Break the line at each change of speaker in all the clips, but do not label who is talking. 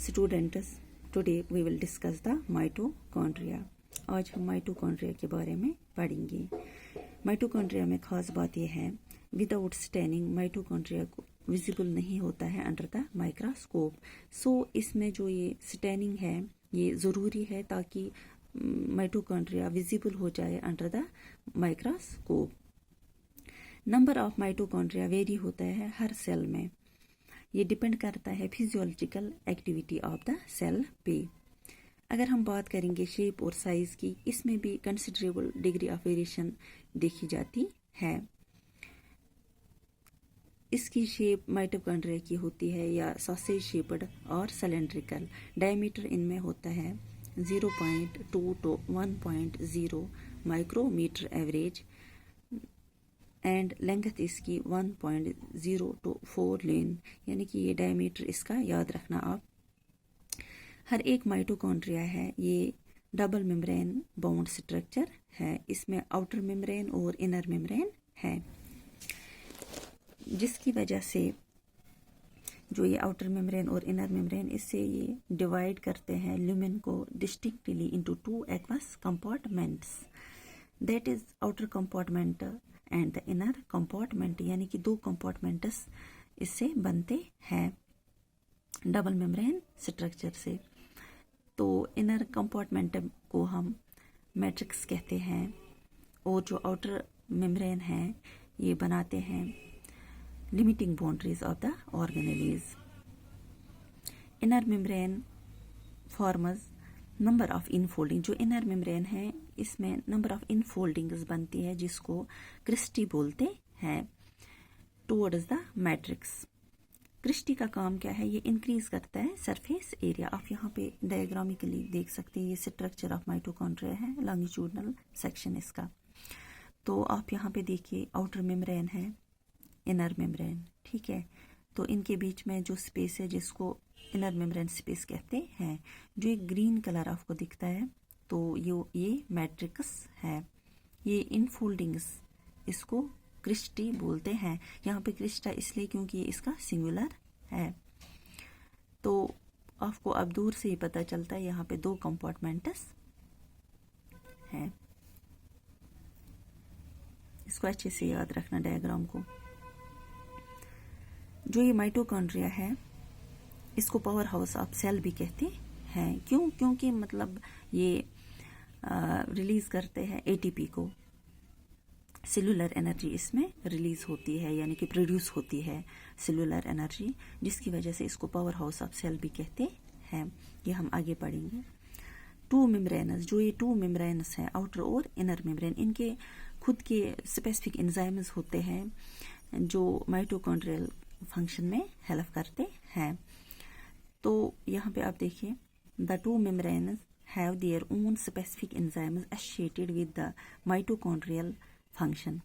Students, today we will discuss the mitochondria. आज हम mitochondria के बारे में पढ़ेंगे। माइटोकॉन्ड्रिया में खास बात यह है, विदाउट स्टेनिंग माइटोकॉन्ड्रिया को विजिबल नहीं होता है अंडर द माइक्रोस्कोप। सो इसमें जो ये स्टेनिंग है ये ज़रूरी है ताकि माइटोकॉन्ड्रिया विजिबल हो जाए under the microscope. Number of mitochondria vary होता है हर सेल में। ये डिपेंड करता है physiological activity of the cell पे। अगर हम बात करेंगे शेप और साइज की, इसमें भी कंसिडरेबल डिग्री ऑफ वेरिएशन देखी जाती है। इसकी शेप माइटोकॉन्ड्रिया की होती है या सॉसेज शेप्ड और सिलेंड्रिकल। डायमीटर इनमें होता है 0.2 to 1.0 micrometre average and length इसकी 1.0 to 4 लेन, यानी कि ये डायमीटर इसका याद रखना आप। हर एक माइटोकॉन्ड्रिया है ये डबल मेम्ब्रेन बाउंड स्ट्रक्चर है। इसमें आउटर मेम्ब्रेन और इनर मेम्ब्रेन है, जिसकी वजह से जो ये आउटर मेम्ब्रेन और इनर मेम्ब्रेन इससे ये डिवाइड करते हैं ल्यूमेन को distinctly into two aqueous compartments, that is outer compartment and the inner compartment, यानी कि दो कंपार्टमेंट्स इससे बनते हैं डबल मेम्ब्रेन स्ट्रक्चर से। तो इनर कंपार्टमेंट को हम मैट्रिक्स कहते हैं और जो आउटर मेम्ब्रेन है ये बनाते हैं limiting boundaries of the organelles. Inner membrane forms number of infolding. जो इनर मेम्ब्रेन है इसमें नंबर ऑफ इनफोल्डिंग्स बनती है जिसको क्रिस्टी बोलते हैं टुवर्ड्स द मैट्रिक्स। क्रिस्टी का काम क्या है, ये इंक्रीज करता है सरफेस एरिया। आप यहाँ पे डायग्रामिकली देख सकते हैं, ये स्ट्रक्चर ऑफ माइटोकॉन्ड्रिया है, लॉन्गिट्यूडनल सेक्शन इसका। तो आप यहाँ पे देखिए आउटर मेम्ब्रेन है, इनर मेम्ब्रेन, ठीक है। तो इनके बीच में जो स्पेस है जिसको इनर मेम्ब्रेन स्पेस कहते हैं, जो एक ग्रीन कलर आपको दिखता है तो ये मैट्रिक्स है। ये इनफोल्डिंग्स इसको क्रिस्टी बोलते हैं। यहाँ पे क्रिस्टा इसलिए क्योंकि ये इसका सिंगुलर है। तो आपको अब दूर से ही पता चलता है यहाँ पे दो कंपार्टमेंट्स हैं। इसको अच्छे से याद रखना डायग्राम को। जो ये माइटोकॉन्ड्रिया है इसको पावर हाउस ऑफ सेल भी कहते हैं। क्यों? क्योंकि मतलब ये रिलीज करते हैं एटीपी को, सेलुलर एनर्जी इसमें रिलीज होती है, यानी कि प्रोड्यूस होती है सेलुलर एनर्जी, जिसकी वजह से इसको पावर हाउस ऑफ सेल भी कहते हैं। ये हम आगे पढ़ेंगे। टू मेम्ब्रेनस, जो ये टू मेम्ब्रेनस हैं आउटर और इनर मेम्ब्रेन, इनके खुद के स्पेसिफिक एंजाइम्स होते हैं जो माइटोकॉन्ड्रियल फंक्शन में हेल्प करते हैं। तो यहाँ पे आप देखिए, the two membranes have their own specific enzymes associated with the mitochondrial function.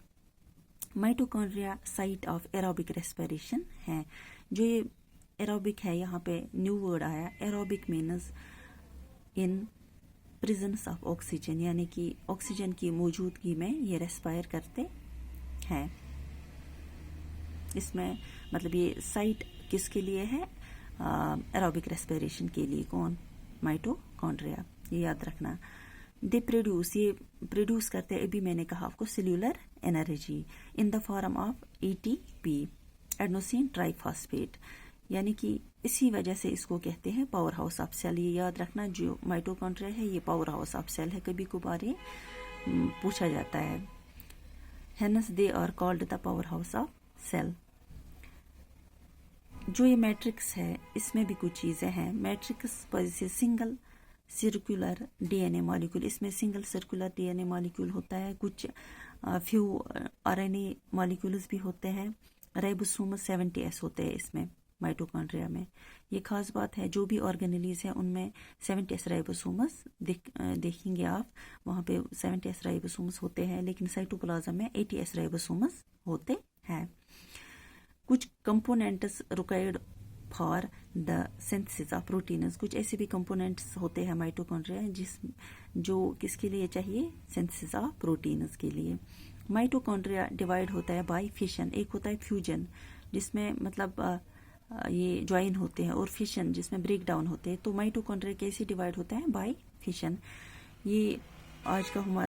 Mitochondria site of aerobic respiration है। जो ये एरोबिक है, यहाँ पे न्यू वर्ड आया, aerobic means in presence of oxygen, यानी कि ऑक्सीजन की मौजूदगी में ये रेस्पायर करते हैं। इसमें मतलब ये साइट किसके लिए है, एरोबिक रेस्पिरेशन के लिए। कौन? माइटोकॉन्ड्रिया, ये याद रखना। दे प्रोड्यूस, ये प्रोड्यूस करते हैं, अभी मैंने कहा आपको, cellular energy in the form of ATP, adenosine triphosphate, यानी कि इसी वजह से इसको कहते हैं पावर हाउस ऑफ सेल। ये याद रखना, जो माइटोकॉन्ड्रिया है ये पावर हाउस ऑफ सेल है, कभी कभार ये पूछा जाता है। Hence they are called the powerhouse of cell. जो ये मैट्रिक्स है इसमें भी कुछ चीज़ें हैं। मैट्रिक्स जैसे सिंगल सर्कुलर डीएनए मॉलिक्यूल, इसमें सिंगल सर्कुलर डीएनए मॉलिक्यूल होता है, कुछ फ्यू आरएनए मॉलिक्यूल्स भी होते हैं। राइबोसोमस 70S होते हैं इसमें माइटोकॉन्ड्रिया में। ये खास बात है, जो भी ऑर्गेनेलीज है उनमें 70S राइबोसोमस देखेंगे आप, वहाँ पे 70S राइबोसोमस होते हैं, लेकिन साइटोप्लाज्म में 80S राइबोसोमस होते हैं। कुछ components required for the synthesis of proteins, कुछ ऐसे भी कंपोनेंट्स होते हैं माइटोकॉन्ड्रिया जो किसके लिए चाहिए, सिंथेसिस ऑफ प्रोटीन्स के लिए। माइटोकॉन्ड्रिया डिवाइड होता है बाय फिशन, एक होता है फ्यूजन जिसमें मतलब ये ज्वाइन होते हैं, और फिशन जिसमें ब्रेक डाउन होते हैं। तो माइटोकॉन्ड्रिया कैसे डिवाइड होता है? By fission. ये आज का हमारा